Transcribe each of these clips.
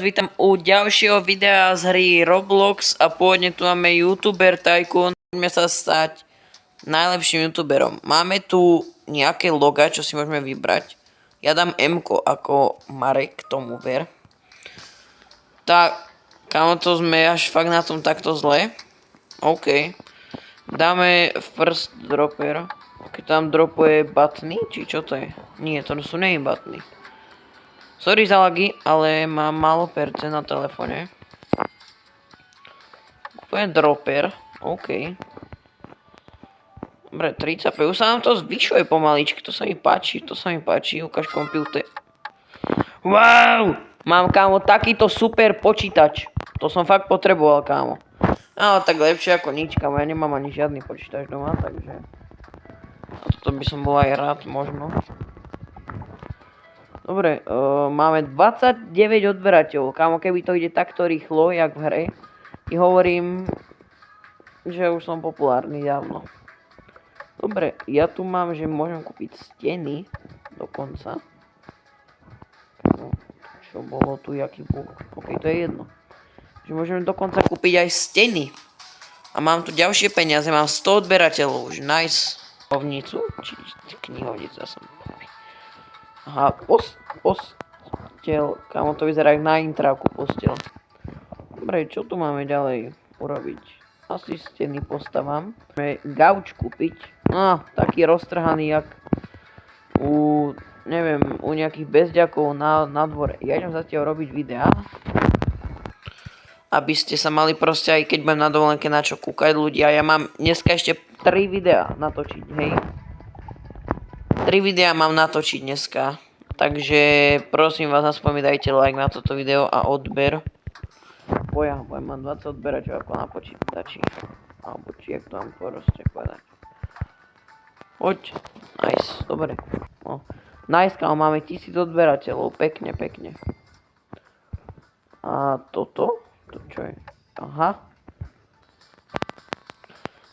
Vítam u ďalšieho videa z hry Roblox a pôvodne tu máme YouTuber Tycoon. Poďme sa stať najlepším YouTuberom. Máme tu nejaké loga, čo si môžeme vybrať. Ja dám M-ko ako Marek, tomu ver. Tak, kámo, to sme až fakt na tom takto zle. OK. Dáme first dropper. Keď tam dropuje butny, či čo to je? Nie, to sú nej butny. Sorry za lagy, ale mám málo percent na telefone. Kúpujem dropper. OK. Dobre, 35. Už sa nám to zvyšuje pomaličky. To sa mi páči, Ukáž počítač. Wow! Mám, kámo, takýto super počítač. To som fakt potreboval, kámo. Ale tak lepšie ako nič, kámo. Ja nemám ani žiadny počítač doma, takže... A toto by som bol aj rád, možno. Dobre, máme 29 odberateľov. Kámo, keby to ide takto rýchlo, jak v hre, ti hovorím, že už som populárny dávno. Dobre, ja tu mám, že môžem kúpiť steny dokonca. Čo bolo tu, jaký bug? OK, to je jedno. Že môžeme dokonca kúpiť aj steny. A mám tu ďalšie peniaze, mám 100 odberateľov už, nice. Knihovnicu? Či knihovnica som... Aha, postel. Kámo, to vyzerá jak na intráku postel. Dobre, čo tu máme ďalej urobiť? Asi steny postavám. Môžeme gauč kúpiť. No, taký roztrhaný, jak u, neviem, u nejakých bezďakov na dvore. Ja idem zatiaľ robiť videá. Aby ste sa mali proste, aj keď budem na dovolenke, na čo kúkať ľudia. Ja mám dneska ešte 3 videá natočiť, hej. 3 videá mám natočiť dneska. Takže prosím vás, aspoň mi dajte like na toto video a odber. Mám 20 odberačov ako na počítači. Alebo či jak to mám proste povedať. Poď. Nice, dobre. No. Nice, kámo, máme 1000 odberateľov. Pekne, pekne. A toto? To čo je? Aha.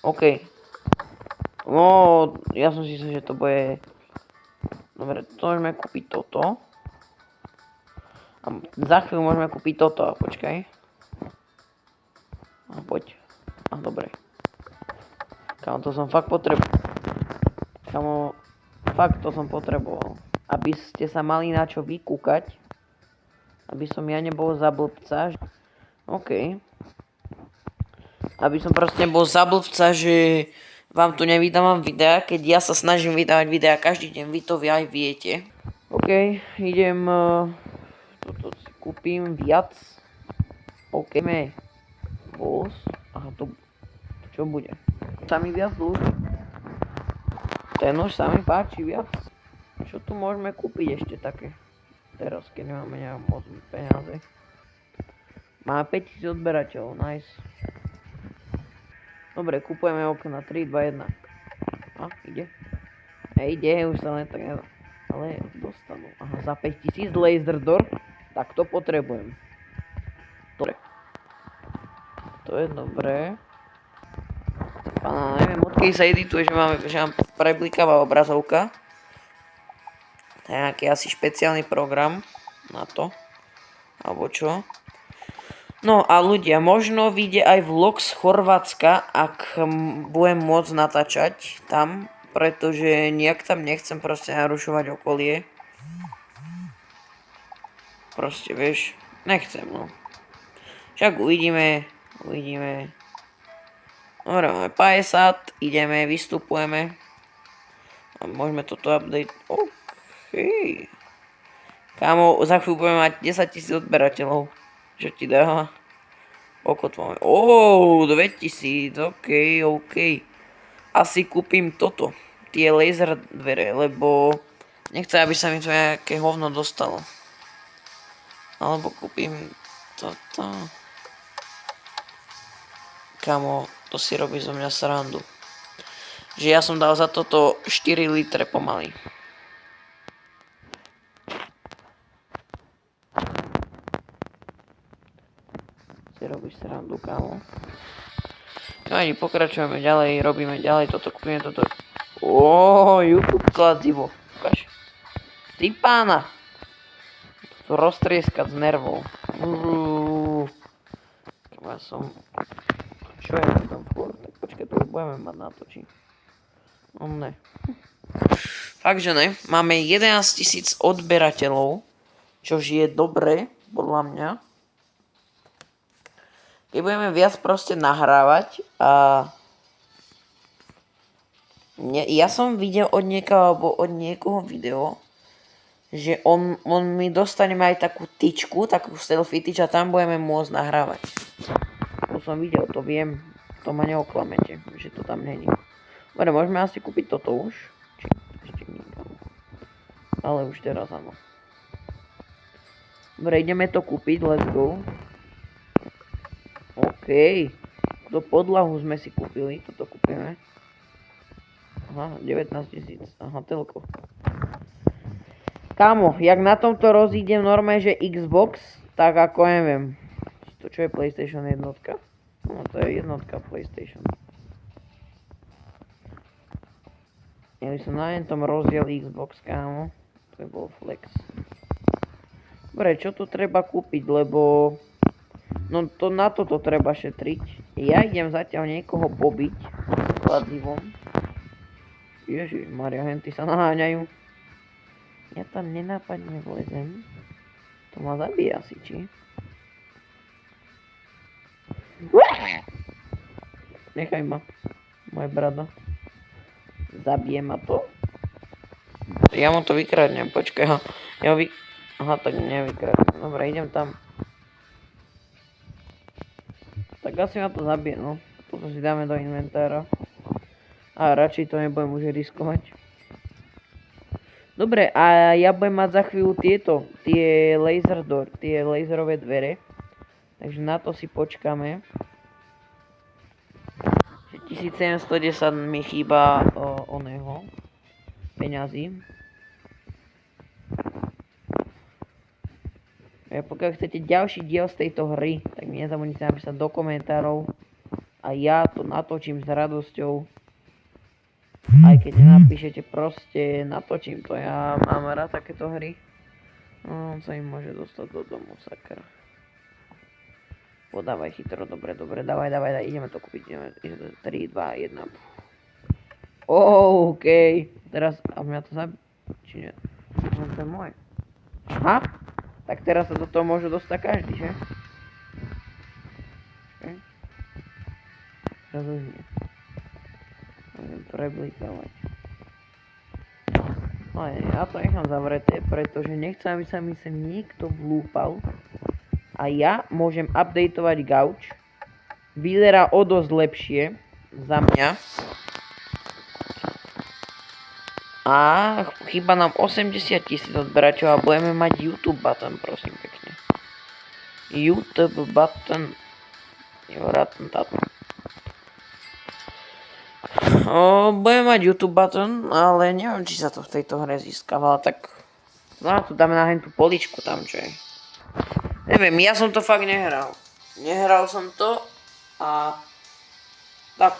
OK. No, ja som si myslel, že to bude... Dobre, to môžeme kúpiť toto. A za chvíľu môžeme kúpiť toto, počkaj. A poď. A dobre. Kámo, to som fakt potreboval. Kámo, fakt to som potreboval. Aby ste sa mali na čo vykúkať. Aby som ja nebol za blbca. OK. Aby som proste nebol za blbca, že vám tu nevydávam videa, keď ja sa snažím vydávať videa každý deň, vy to aj viete. OK, idem, toto si kúpim viac. OK, boss. Aha, to čo bude? Sa mi viac ľúbi. Ten už sa mi páči viac. Čo tu môžeme kúpiť ešte také? Teraz, keď nemáme nejak moc peniaze. Máme 5000 odberateľov, nice. Dobre, kúpujeme okna, 3, 2, 1. A, ide. Ide, už sa len tak nedá. Ale dostanú. Aha, za 5000 laser door. Tak to potrebujem. Dobre. To je dobré. Pána, neviem, odkedy sa edituje, že mám preblikáva obrazovka. To je nejaký asi špeciálny program na to. Alebo čo. No a ľudia, možno vyjde aj vlog z Chorvátska, ak budem môcť natáčať tam, pretože nejak tam nechcem proste narušovať okolie. Proste, vieš, nechcem, no. Však uvidíme. Dobre, máme 50, ideme, vystupujeme. A môžeme toto update. OK. Kámo, za chvíľu budeme mať 10 000 odberateľov. Čo ti dá? Koľko tu máme? 2000, OK. Asi kúpim toto. Tie laser dvere, lebo nechcem, aby sa mi to nejaké hovno dostalo. Alebo kúpim toto. Kamo, to si robí zo mňa srandu. Že ja som dal za toto 4 litre pomaly. Robíš srandu, kámo. No ani pokračujeme ďalej, robíme ďalej, toto kúpime, toto. YouTube kladivo. Ukáž. Ty pána. To roztrieskať z nervov. Ja som... Čo je tam furt? Tak počkaj, to už budeme mať natočiť. No ne. Takže ne, máme 11 000 odberateľov, čož je dobre, podľa mňa. Keď budeme viac proste nahrávať a... Ja som videl od niekoho, alebo od niekoho video, že on mi dostane aj takú tyčku, takú selfie tyč a tam budeme môcť nahrávať. To som videl, to viem, to ma neoklamete, že to tam není. Dobre, môžeme asi kúpiť toto už. Či ešte nikam. Ale už teraz áno. Dobre, ideme to kúpiť, let's go. OK. Do podlahu sme si kúpili, toto kúpime. Aha, 19 000, aha, telko. Kámo, jak na tomto rozídem normálne, že Xbox, tak ako neviem. To čo je PlayStation jednotka? No to je jednotka PlayStation. Ja by som na tom rozdiel Xbox, kámo. To je bol flex. Dobre, čo tu treba kúpiť, lebo... No to na toto treba šetriť. Ja idem zatiaľ niekoho pobiť. S kladivom. Ježišmaria, henty sa naháňajú. Ja tam nenápadne vlezem. To ma zabije asi, či? Nechaj ma. Moje brada. Zabije ma to. Ja mu to vykradnem, počkaj. Aha, tak nevykradnem. Dobre, idem tam. Tak asi ma to zabije, no. Toto si dáme do inventára. A radšej to nebudem už riskovať. Dobre, a ja budem mať za chvíľu tie laser door, tie laserové dvere. Takže na to si počkáme. 1710 mi chýba oného peňazí. Pokiaľ chcete ďalší diel z tejto hry, tak mi nezabudnite napísať do komentárov a ja to natočím s radosťou. Aj keď nenapíšete, proste natočím to. Ja mám rád takéto hry. No, on sa im môže dostať do domu, sakra. Podávaj chytro, dobre, dávaj, ideme to kúpiť. 3, 2, 1. OK. Teraz, a mňa to zabije, či nie? No, to je môj. Aha. Tak teraz sa do toho môže dostať každý, že? Okay. Teraz už nie. Môžem preblikovať. No ja to nechám zavreté, pretože nechcem, aby sa mi sem niekto vlúpal. A ja môžem updateovať gauč. Vyzerá o dosť lepšie za mňa. A chýba nám 80 000 odberačov a budeme mať YouTube button, prosím pekne. YouTube button. Budeme mať YouTube button, ale neviem, či sa to v tejto hre získava, tak... No tu dáme na tú poličku tam, čo je. Neviem, ja som to fakt nehral. Nehral som to a... Tak...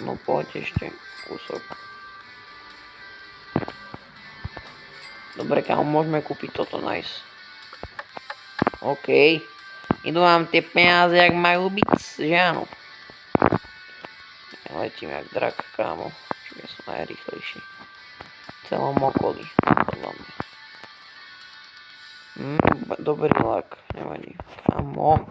No poďte ešte kúsok. Dobre, kámo, môžeme kúpiť toto, nice. OK. Idú vám tie peniaze, jak majú byť, že áno. Ja letím jak drak, kámo. Čiže som najrýchlejší. V celom okolí, podľa mňa. Dobrý lak, nevadí. Kámo.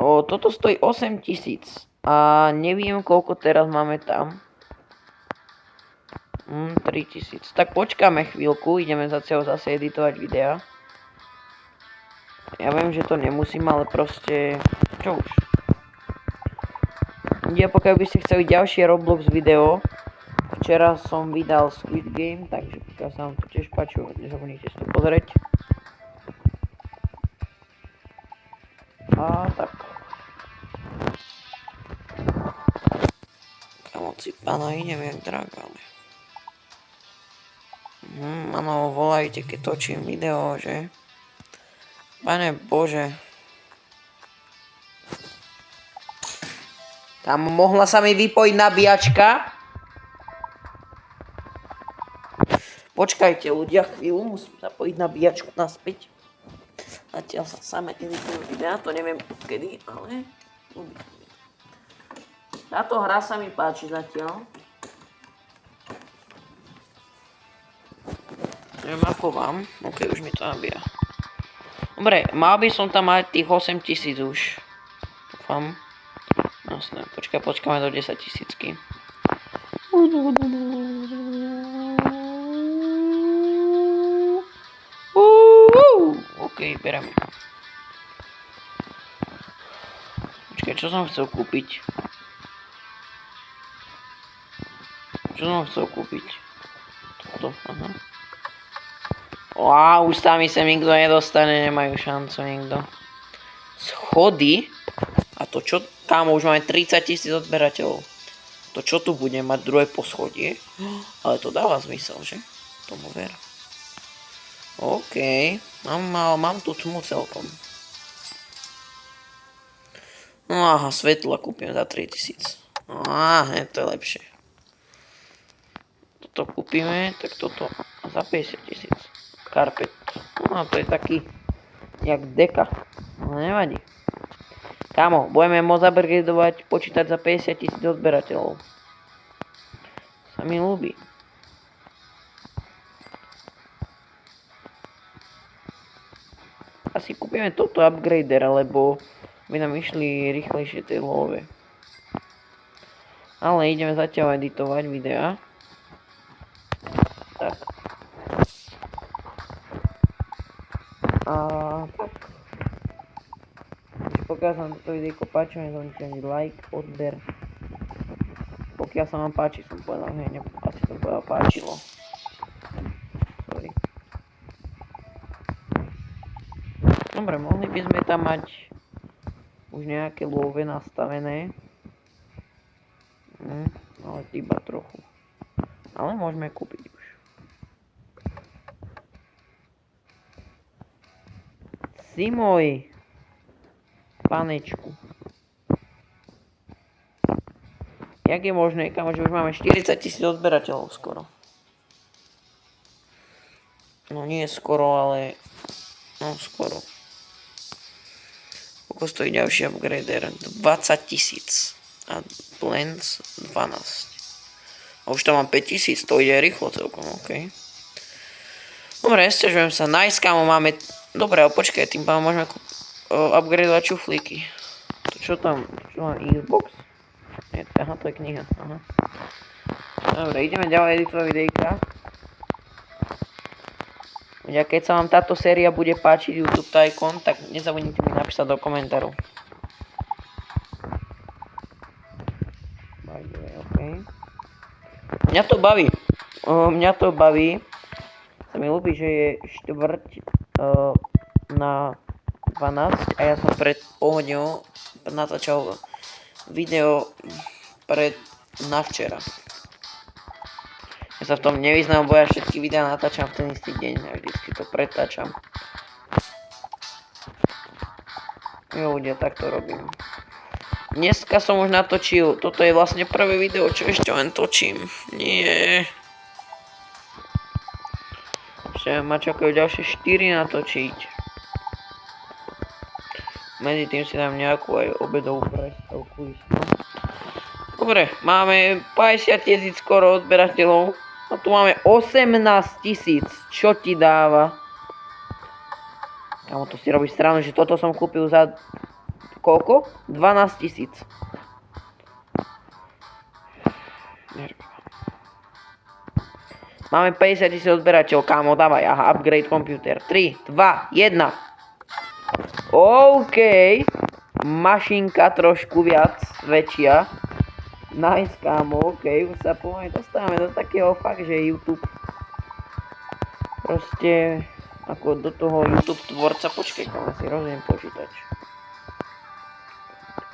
Toto stojí 8 000 a neviem koľko teraz máme tam. 3000. Tak počkáme chvíľku, ideme zase editovať videa. Ja viem, že to nemusím, ale proste... Čo už? Ja pokiaľ by ste chceli ďalšie Roblox video, včera som vydal Squid Game, takže pokiaľ sa vám to tiež páčilo, nezabudnite si to pozrieť. A tak. Kamoci pána, idem jak dragami. Áno, volajte, keď točím video, že? Pane Bože. Tam mohla sa mi vypojiť nabíjačka? Počkajte ľudia chvíľu, musím zapojiť nabíjačku naspäť. Zatiaľ sa samé editujú videa, to neviem kedy, ale táto hra sa mi páči zatiaľ. Neviem ako vám, ok, už mi to nabíja. Dobre, mal by som tam mať tých 8000 už. Dúfam. Jasné, počkáme do 10 000. Ok, bereme. Počkaj, čo som chcel kúpiť? Toto, aha. Wow, už sa mi sem nikto nedostane, nemajú šancu nikto. Schody? A to čo? Kámo, už máme 30 000 odberateľov. To čo tu bude mať druhé poschodie? Ale to dáva zmysel, že? Tomu ver. OK. Mám tu tmu celkom. No aha, svetla kúpim za 3000. To je lepšie. Toto kúpime, tak toto za 50 000. Karpet. No to je taký jak deka. No nevadí. Kámo, budeme môcť upgradovať počítať za 50 000 odberateľov. Sa mi ľúbi. Asi kúpime toto upgrader, lebo by nám išli rýchlejšie tie love. Ale ideme zatiaľ editovať videa. Tak. A tak. Pokiaľ sa vám toto videjko páči, nezabudnite ani like, odber. Pokiaľ sa vám páči, som povedal, asi som povedal páčilo. Sorry. Dobre, mohli by sme tam mať už nejaké love nastavené. Ale iba trochu. Ale môžeme kúpiť už. Si môj panečku. Jak je možné, že už máme 40 000 odberateľov skoro. No nie skoro, ale no skoro. Koľko stojí ďalší upgrader? 20 000 a plans 12. A už tam mám 5000, to ide rýchlo celkom, ok. Dobre, nestiažujem sa. Nice, kámo, máme. Dobre, ale počkaj, tým pádom môžeme upgradovať čuflíky. Čo tam? Čo mám? Xbox? Aha, to je kniha. Aha. Dobre, ideme ďalej editovať videjka. A keď sa vám táto séria bude páčiť YouTube Tycoon, tak nezabudnite mi napísať do komentárov. Okay. Mňa to baví. Sa mi ľúbi, že je štvrť na 12 a ja som pred pohodou natáčal video na včera. Ja sa v tom nevyznám, bo ja všetky videá natáčam v ten istý deň a vždycky to pretáčam. Jo ľudia, tak to robím. Dneska som už natočil, toto je vlastne prvé video, čo ešte len točím. Nie. Ešte ma čakajú ďalšie 4 natočiť. Medzi tým si dám nejakú aj obedovú prestávku istú. Dobre, máme 50 000 skoro odberateľov. A tu máme 18 000. Čo ti dáva? Kámo, to si robíš stranu, že toto som kúpil za koľko? 12 000. Máme 50 000 odberateľov, kámo, dávaj, aha, upgrade computer. 3, 2, 1. OK. Mašinka trošku viac, väčšia. Nice, kámo, OK, už sa pomaly dostávame do takého fakt, že YouTube proste ako do toho YouTube tvorca, počkej, kámo, si rozumiem počítač.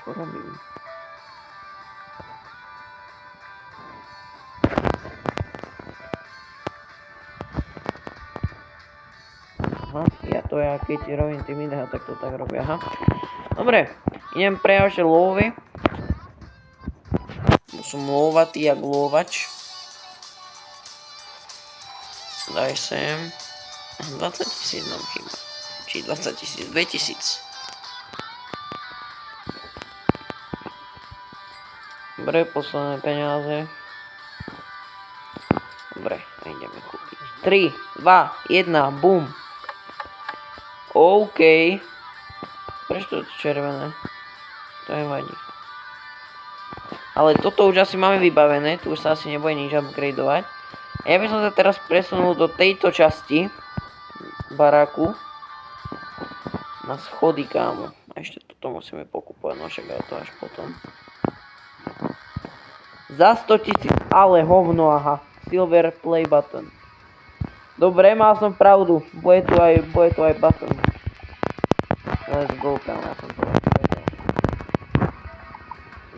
Čo robím? Aha, ja keď robím tie videá, tak to tak robia, aha. Dobre, idem pre ďalšie lovy. Som lovatý jak lovač. Daj sem. 20 000 nám chýba. Či 20 000, 2000. Dobre, posledné peniaze. Dobre, ideme kúpiť. 3, 2, 1, bum. OK. Prečo to je červené? To nevadí. Ale toto už asi máme vybavené, tu už sa asi nebude nič upgradeovať. Ja by som sa teraz presunul do tejto časti baráku. Na schody, kámo. A ešte toto musíme pokúpovať, no však aj to až potom. Za 100 000, ale hovno, aha. Silver play button. Dobre, mal som pravdu. Bude tu aj button. Let's go, kámo, ja som to vedel.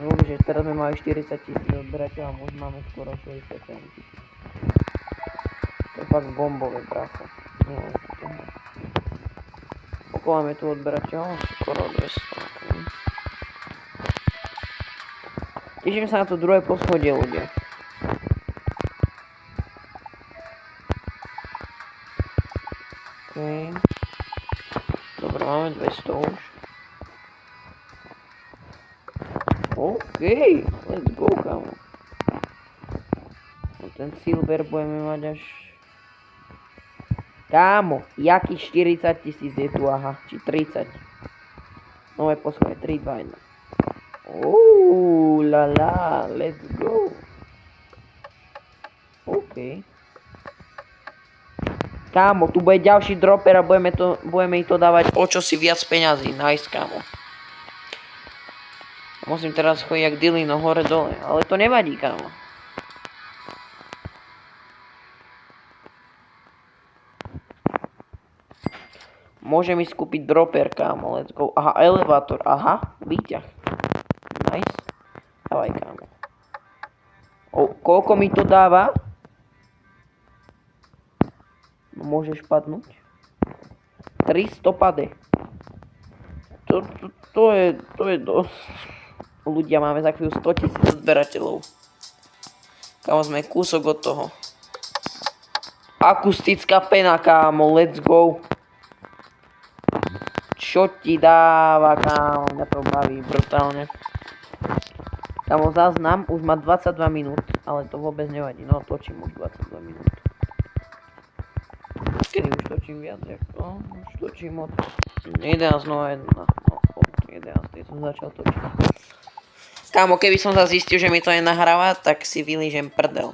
Ľubí, že teraz sme mali 40 000 odberateľov a možno máme skoro 67 000. To je fakt bombové, brácho. Koľko máme tu odberateľov? Skoro 200. Teším sa na to druhé poschodie, ľudia. OK. Dobre, máme 200 už. OK, let's go, kámo. No ten silver budeme mať až... Kámo, jaký 40 000 je tu, aha, či 30. Nové poschodie, 3, 2, 1. La la, let's go. OK. Kámo, tu bude ďalší dropper a budeme ich to dávať o čosi viac peňazí. Nice, kámo. Musím teraz chodiť jak Dillino hore dole, ale to nevadí, kámo. Môžem ísť kúpiť dropper, kámo, let's go. Aha, elevátor, aha, výťah. Nice. Dávaj, kámo. Koľko mi to dáva? No, môžeš padnúť. 300 pade. To je dosť. Ľudia, máme za chvíľu 100 000 odberateľov. Kámo, sme kúsok od toho. Akustická pena, kámo, let's go. Čo ti dáva, kámo? Mňa to baví brutálne. Kámo, záznam už má 22 minút, ale to vôbec nevadí. No, točím už 22 minút. Kedy už točím viac? Už točím od 11.01. No, od 11. som začal točiť. Kámo, keby som sa zistil, že mi to nenahráva, tak si vylížem prdel.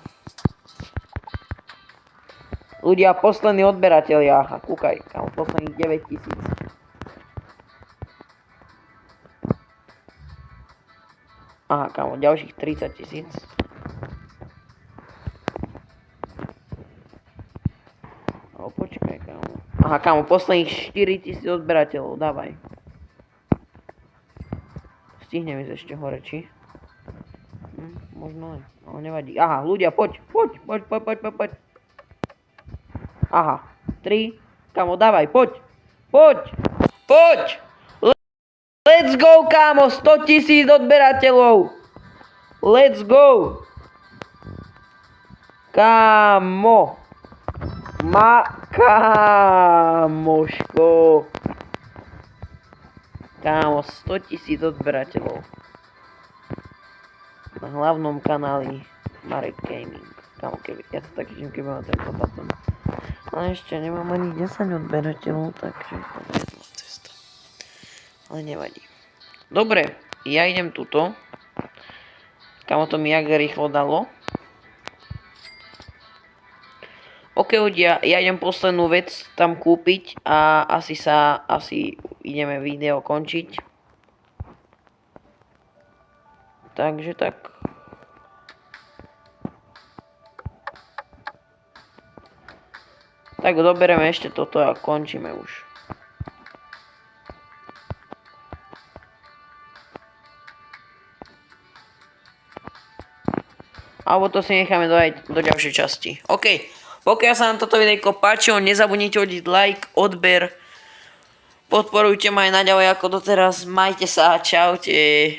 Ľudia, poslední odberatelia. Aha, kúkaj, kámo, posledných 9 000. Aha, kámo, ďalších 30 000. No, počkaj, kámo. Aha, kámo, posledných 4 000 odberateľov, dávaj. Stihneme ísť ešte hore, či? Možno aj, ale nevadí. Aha, ľudia, poď. Aha, 3, kámo, dávaj, poď. Let's go, kámo, 100 000 odberateľov. Let's go. Kámo. Kámoško. Kámo, 100 000 odberateľov. Na hlavnom kanáli Marek Gaming. Kámo, ja sa tak teším, keby mám tento button. Ale ešte nemám ani 10 odberateľov, takže to je zlá cesta. Ale nevadí. Dobre, ja idem tuto. Kámo, to mi jak rýchlo dalo. OK, ľudia, ja idem poslednú vec tam kúpiť a asi ideme video končiť. Takže tak. Tak dobereme ešte toto a končíme už. Alebo to si necháme do ďalšej časti. OK. Pokiaľ sa vám toto videjko páčilo, nezabudnite hodiť like, odber. Podporujte ma aj naďalej ako doteraz. Majte sa, čaute.